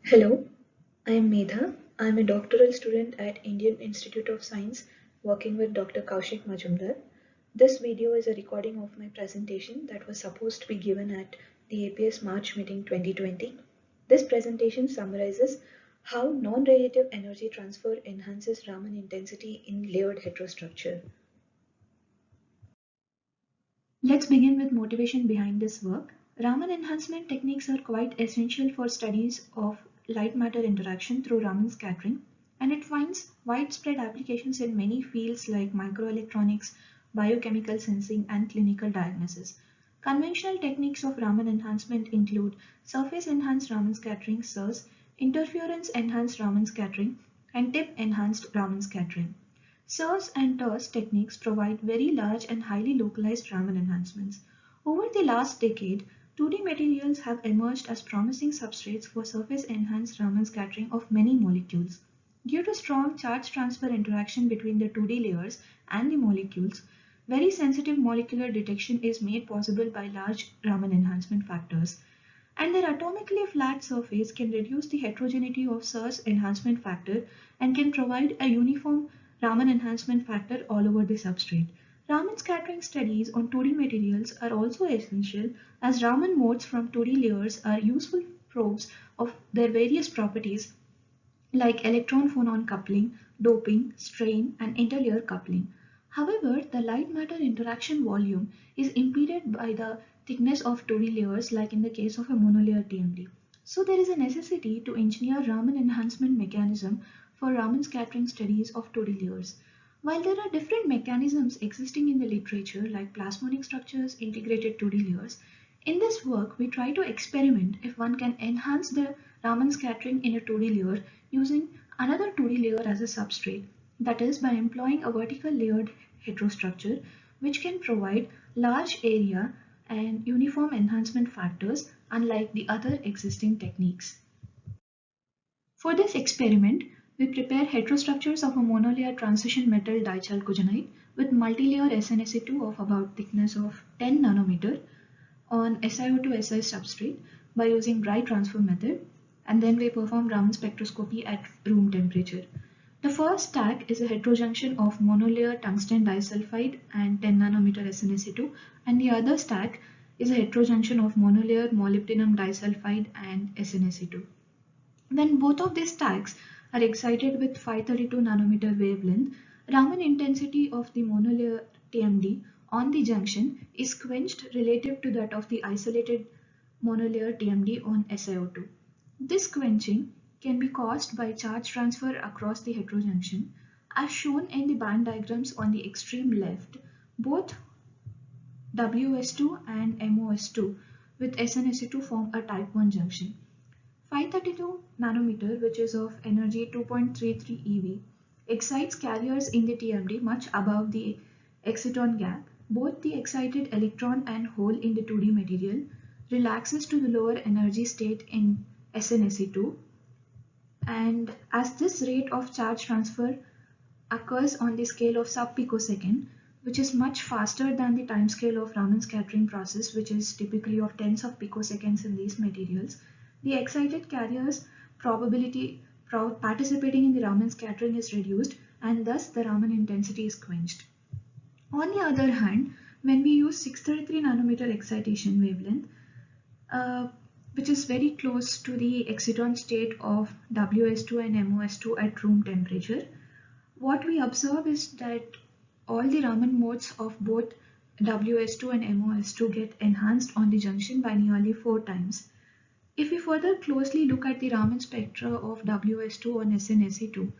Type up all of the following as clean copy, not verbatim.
Hello, I am Medha. I am a doctoral student at Indian Institute of Science working with Dr. Kausik Majumdar. This video is a recording of my presentation that was supposed to be given at the APS March Meeting 2020. This presentation summarizes how non-radiative energy transfer enhances Raman intensity in layered heterostructure. Let's begin with motivation behind this work. Raman enhancement techniques are quite essential for studies of light matter interaction through Raman scattering, and it finds widespread applications in many fields like microelectronics, biochemical sensing, and clinical diagnosis. Conventional techniques of Raman enhancement include surface enhanced Raman scattering (SERS), interference enhanced Raman scattering, and tip enhanced Raman scattering. SERS and TERS techniques provide very large and highly localized Raman enhancements. Over the last decade, 2D materials have emerged as promising substrates for surface-enhanced Raman scattering of many molecules. Due to strong charge transfer interaction between the 2D layers and the molecules, very sensitive molecular detection is made possible by large Raman enhancement factors, and their atomically flat surface can reduce the heterogeneity of SERS enhancement factor and can provide a uniform Raman enhancement factor all over the substrate. Raman scattering studies on 2D materials are also essential as Raman modes from 2D layers are useful probes of their various properties like electron-phonon coupling, doping, strain, and interlayer coupling. However, the light matter interaction volume is impeded by the thickness of 2D layers like in the case of a monolayer TMD. So there is a necessity to engineer Raman enhancement mechanism for Raman scattering studies of 2D layers. While there are different mechanisms existing in the literature like plasmonic structures, integrated 2D layers, in this work we try to experiment if one can enhance the Raman scattering in a 2D layer using another 2D layer as a substrate, that is by employing a vertical layered heterostructure which can provide large area and uniform enhancement factors unlike the other existing techniques. For this experiment, we prepare heterostructures of a monolayer transition metal dichalcogenide with multilayer SnSe2 of about thickness of 10 nanometer on SiO2Si substrate by using dry transfer method, and then we perform Raman spectroscopy at room temperature. The first stack is a heterojunction of monolayer tungsten disulfide and 10 nanometer SnSe2, and the other stack is a heterojunction of monolayer molybdenum disulfide and SnSe2. When both of these stacks are excited with 532 nanometer wavelength, Raman intensity of the monolayer TMD on the junction is quenched relative to that of the isolated monolayer TMD on SiO2. This quenching can be caused by charge transfer across the heterojunction. As shown in the band diagrams on the extreme left, both WS2 and MOS2 with SnSe2 form a type 1 junction. 532 nanometer, which is of energy 2.33 eV, excites carriers in the TMD much above the exciton gap. Both the excited electron and hole in the 2D material relaxes to the lower energy state in SnSe2, and as this rate of charge transfer occurs on the scale of sub-picosecond, which is much faster than the time scale of Raman scattering process, which is typically of tens of picoseconds in these materials, the excited carriers probability participating in the Raman scattering is reduced, and thus the Raman intensity is quenched. On the other hand, when we use 633 nanometer excitation wavelength, which is very close to the exciton state of WS2 and MOS2 at room temperature, what we observe is that all the Raman modes of both WS2 and MOS2 get enhanced on the junction by nearly 4 times. If we further closely look at the Raman spectra of WS2 on SnSe2,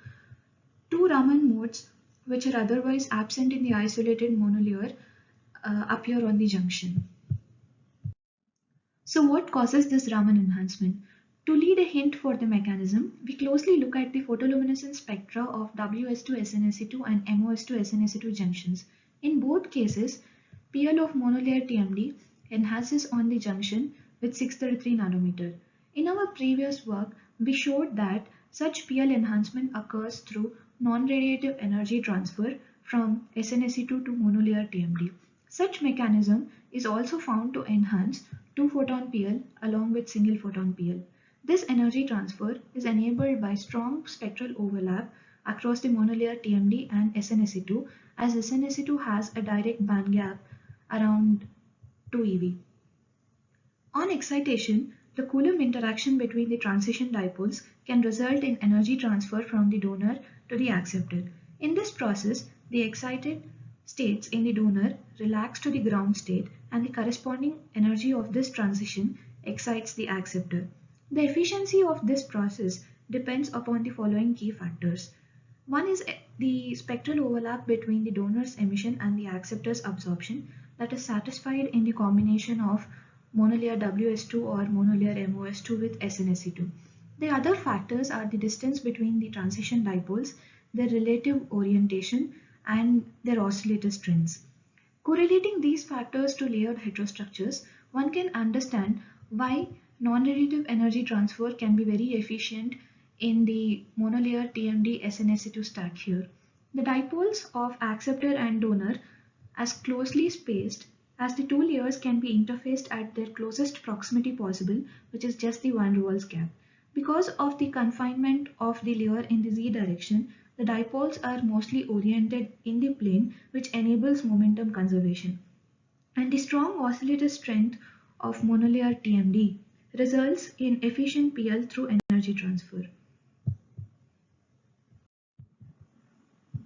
two Raman modes which are otherwise absent in the isolated monolayer appear on the junction. So what causes this Raman enhancement? To lead a hint for the mechanism, we closely look at the photoluminescence spectra of WS2 SnSe2 and MOS2 SnSe2 junctions. In both cases, PL of monolayer TMD enhances on the junction with 633 nanometer. In our previous work, we showed that such PL enhancement occurs through non-radiative energy transfer from SnSe2 to monolayer TMD. Such mechanism is also found to enhance 2-photon PL along with single photon PL. This energy transfer is enabled by strong spectral overlap across the monolayer TMD and SnSe2, as SnSe2 has a direct band gap around 2 eV. On excitation, the Coulomb interaction between the transition dipoles can result in energy transfer from the donor to the acceptor. In this process, the excited states in the donor relax to the ground state, and the corresponding energy of this transition excites the acceptor. The efficiency of this process depends upon the following key factors. One is the spectral overlap between the donor's emission and the acceptor's absorption, that is satisfied in the combination of monolayer WS2 or monolayer MOS2 with SnSe2. The other factors are the distance between the transition dipoles, their relative orientation, and their oscillator strengths. Correlating these factors to layered heterostructures, one can understand why non-radiative energy transfer can be very efficient in the monolayer TMD SnSe2 stack here. The dipoles of acceptor and donor as closely spaced as the two layers can be interfaced at their closest proximity possible, which is just the van der Waals gap. Because of the confinement of the layer in the z direction, the dipoles are mostly oriented in the plane, which enables momentum conservation. And the strong oscillator strength of monolayer TMD results in efficient PL through energy transfer.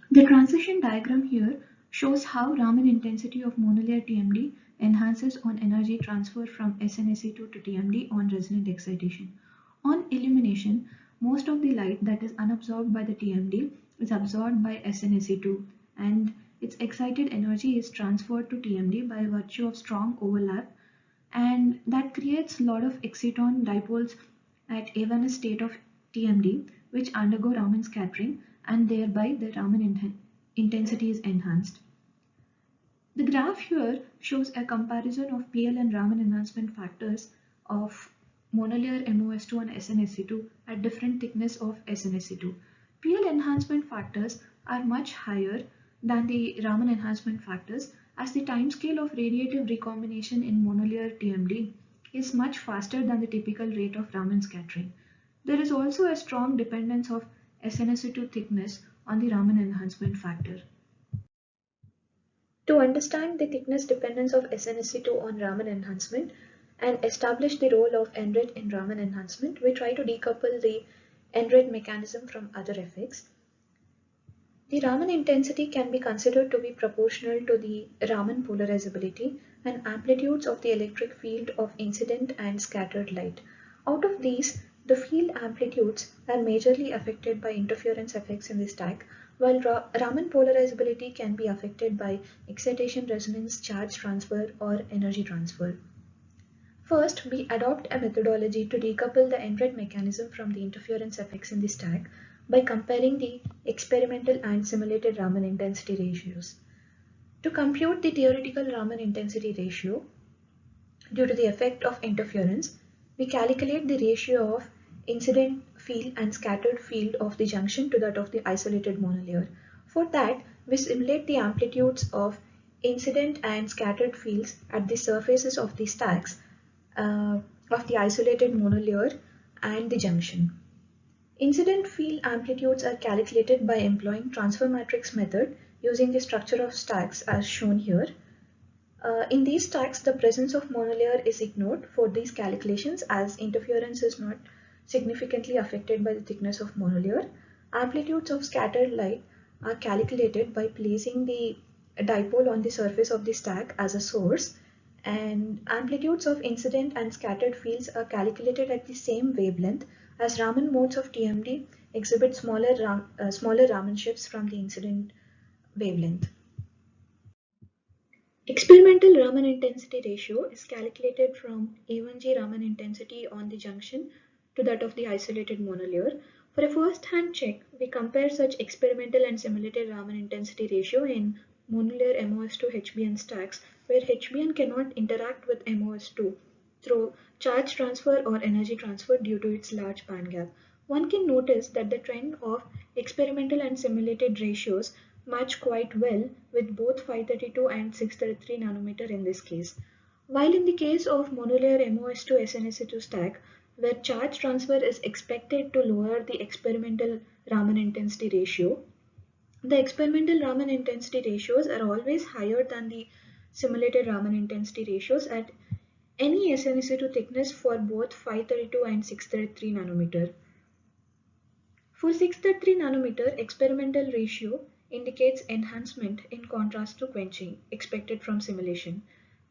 The transition diagram here shows how Raman intensity of monolayer TMD enhances on energy transfer from SnSe2 to TMD on resonant excitation. On illumination, most of the light that is unabsorbed by the TMD is absorbed by SnSe2, and its excited energy is transferred to TMD by virtue of strong overlap, and that creates a lot of exciton dipoles at A1s state of TMD, which undergo Raman scattering, and thereby the Raman intensity is enhanced. The graph here shows a comparison of PL and Raman enhancement factors of monolayer MOS2 and SnSe2 at different thickness of SnSe2. PL enhancement factors are much higher than the Raman enhancement factors, as the timescale of radiative recombination in monolayer TMD is much faster than the typical rate of Raman scattering. There is also a strong dependence of SnSe2 thickness on the Raman enhancement factor. To understand the thickness dependence of SnSe2 on Raman enhancement and establish the role of NRET in Raman enhancement, we try to decouple the NRET mechanism from other effects. The Raman intensity can be considered to be proportional to the Raman polarizability and amplitudes of the electric field of incident and scattered light. Out of these, the field amplitudes are majorly affected by interference effects in the stack, while Raman polarizability can be affected by excitation resonance, charge transfer, or energy transfer. First, we adopt a methodology to decouple the NRET mechanism from the interference effects in the stack by comparing the experimental and simulated Raman intensity ratios. To compute the theoretical Raman intensity ratio, due to the effect of interference, we calculate the ratio of incident field and scattered field of the junction to that of the isolated monolayer. For that, we simulate the amplitudes of incident and scattered fields at the surfaces of the stacks of the isolated monolayer and the junction. Incident field amplitudes are calculated by employing transfer matrix method using the structure of stacks as shown here. In these stacks, the presence of monolayer is ignored for these calculations, as interference is not significantly affected by the thickness of monolayer. Amplitudes of scattered light are calculated by placing the dipole on the surface of the stack as a source, and amplitudes of incident and scattered fields are calculated at the same wavelength, as Raman modes of TMD exhibit smaller Raman shifts from the incident wavelength. Experimental Raman intensity ratio is calculated from A1G Raman intensity on the junction to that of the isolated monolayer. For a first-hand check, we compare such experimental and simulated Raman intensity ratio in monolayer MOS2 HBN stacks, where HBN cannot interact with MOS2 through charge transfer or energy transfer due to its large band gap. One can notice that the trend of experimental and simulated ratios match quite well with both 532 and 633 nanometer in this case. While in the case of monolayer MOS2 SnSe2 stack, where charge transfer is expected to lower the experimental Raman intensity ratio. The experimental Raman intensity ratios are always higher than the simulated Raman intensity ratios at any SnSe2 thickness for both 532 and 633 nanometer. For 633 nanometer, experimental ratio indicates enhancement in contrast to quenching expected from simulation.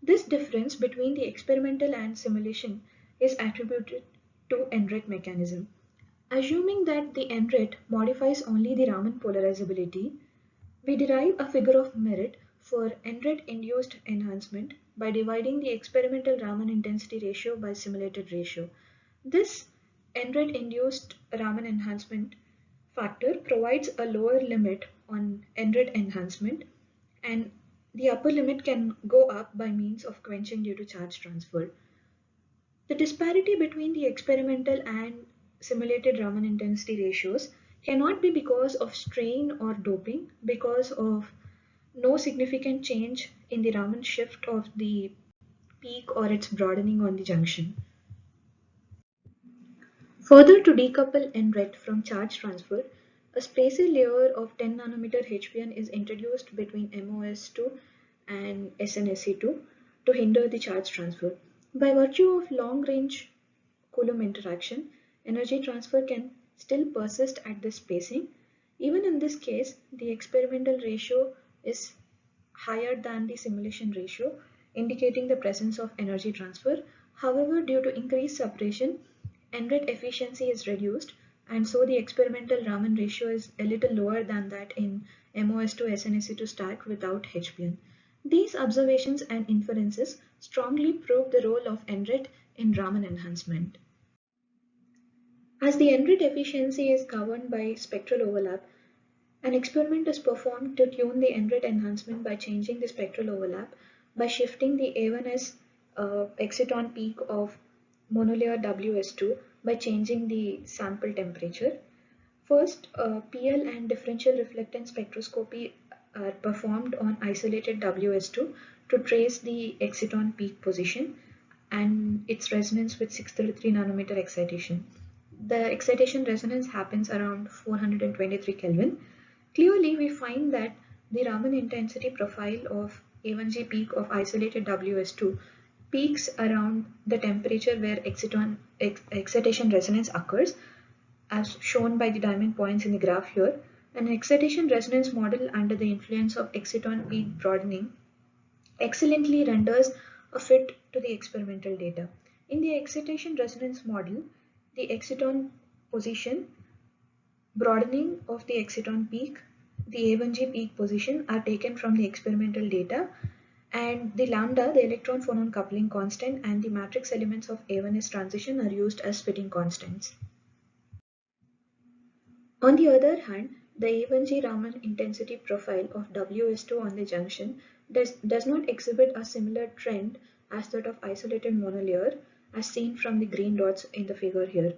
This difference between the experimental and simulation is attributed to NRET mechanism. Assuming that the NRET modifies only the Raman polarizability, we derive a figure of merit for NRET-induced enhancement by dividing the experimental Raman intensity ratio by simulated ratio. This NRET-induced Raman enhancement factor provides a lower limit on NRET enhancement, and the upper limit can go up by means of quenching due to charge transfer. The disparity between the experimental and simulated Raman intensity ratios cannot be because of strain or doping, because of no significant change in the Raman shift of the peak or its broadening on the junction. Further, to decouple NRET from charge transfer, a spacer layer of 10 nanometer HPN is introduced between MOS2 and SnSe2 to hinder the charge transfer. By virtue of long-range Coulomb interaction, energy transfer can still persist at this spacing. Even in this case, the experimental ratio is higher than the simulation ratio, indicating the presence of energy transfer. However, due to increased separation, NRET efficiency is reduced, and so the experimental Raman ratio is a little lower than that in MOS2 SnSe2 stack without HPN. These observations and inferences strongly prove the role of NRET in Raman enhancement. As the NRET efficiency is governed by spectral overlap, an experiment is performed to tune the NRET enhancement by changing the spectral overlap by shifting the A1S exciton peak of monolayer WS2 by changing the sample temperature. First, PL and differential reflectance spectroscopy are performed on isolated WS2 to trace the exciton peak position and its resonance with 633 nanometer excitation. The excitation resonance happens around 423 Kelvin. Clearly, we find that the Raman intensity profile of A1G peak of isolated WS2 peaks around the temperature where excitation resonance occurs, as shown by the diamond points in the graph here. An excitation resonance model under the influence of exciton peak broadening excellently renders a fit to the experimental data. In the excitation resonance model, the exciton position, broadening of the exciton peak, the A1G peak position are taken from the experimental data, and the lambda, the electron phonon coupling constant, and the matrix elements of A1S transition are used as fitting constants. On the other hand, the A1G Raman intensity profile of WS2 on the junction does not exhibit a similar trend as that of isolated monolayer, as seen from the green dots in the figure here.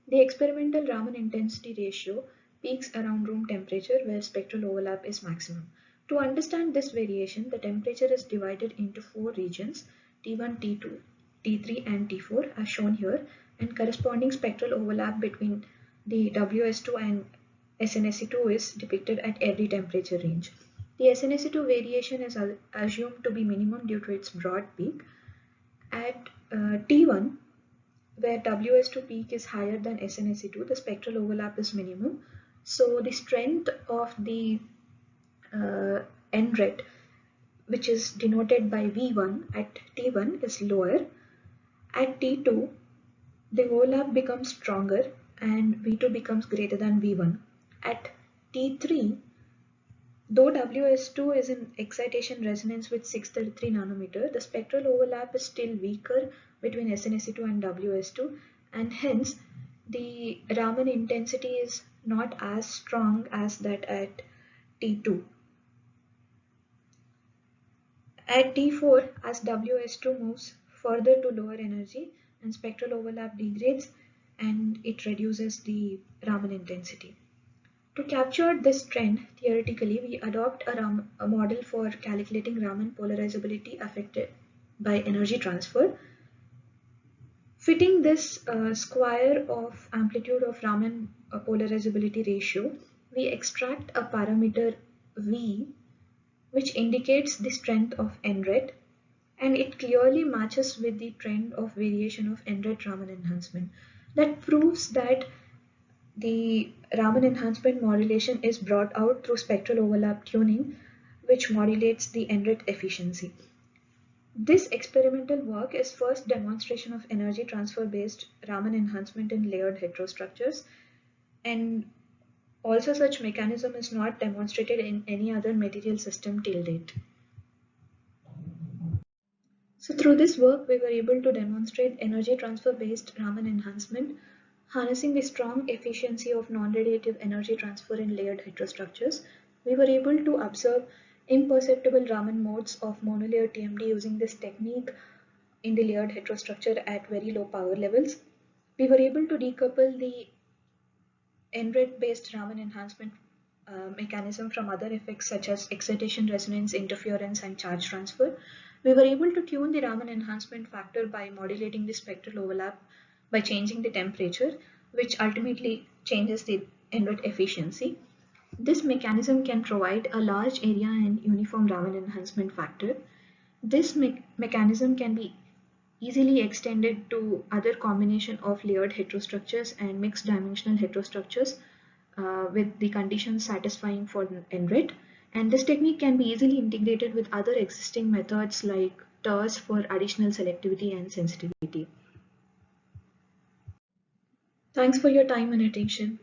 The experimental Raman intensity ratio peaks around room temperature where spectral overlap is maximum. To understand this variation, the temperature is divided into 4 regions, T1, T2, T3 and T4 as shown here, and corresponding spectral overlap between the WS2 and SnSe2 is depicted at every temperature range. The SnSe2 variation is assumed to be minimum due to its broad peak. At T1, where WS2 peak is higher than SnSe2, the spectral overlap is minimum. So the strength of the NRET, which is denoted by V1 at T1, is lower. At T2, the overlap becomes stronger and V2 becomes greater than V1. At T3, though WS2 is in excitation resonance with 633 nanometer, the spectral overlap is still weaker between SnSe2 and WS2, and hence the Raman intensity is not as strong as that at T2. At T4, as WS2 moves further to lower energy and spectral overlap degrades, and it reduces the Raman intensity. To capture this trend, theoretically, we adopt a model for calculating Raman polarizability affected by energy transfer. Fitting this square of amplitude of Raman polarizability ratio, we extract a parameter V which indicates the strength of NRET, and it clearly matches with the trend of variation of NRET Raman enhancement. That proves that the Raman enhancement modulation is brought out through spectral overlap tuning, which modulates the NRET efficiency. This experimental work is first demonstration of energy transfer based Raman enhancement in layered heterostructures, and also such mechanism is not demonstrated in any other material system till date. So through this work, we were able to demonstrate energy transfer based Raman enhancement, harnessing the strong efficiency of non-radiative energy transfer in layered heterostructures. We were able to observe imperceptible Raman modes of monolayer TMD using this technique in the layered heterostructure at very low power levels. We were able to decouple the NRET based Raman enhancement mechanism from other effects such as excitation, resonance, interference, and charge transfer. We were able to tune the Raman enhancement factor by modulating the spectral overlap by changing the temperature, which ultimately changes the NRET efficiency. This mechanism can provide a large area and uniform Raman enhancement factor. This mechanism can be easily extended to other combination of layered heterostructures and mixed dimensional heterostructures with the conditions satisfying for NRET. And this technique can be easily integrated with other existing methods like TERS for additional selectivity and sensitivity. Thanks for your time and attention.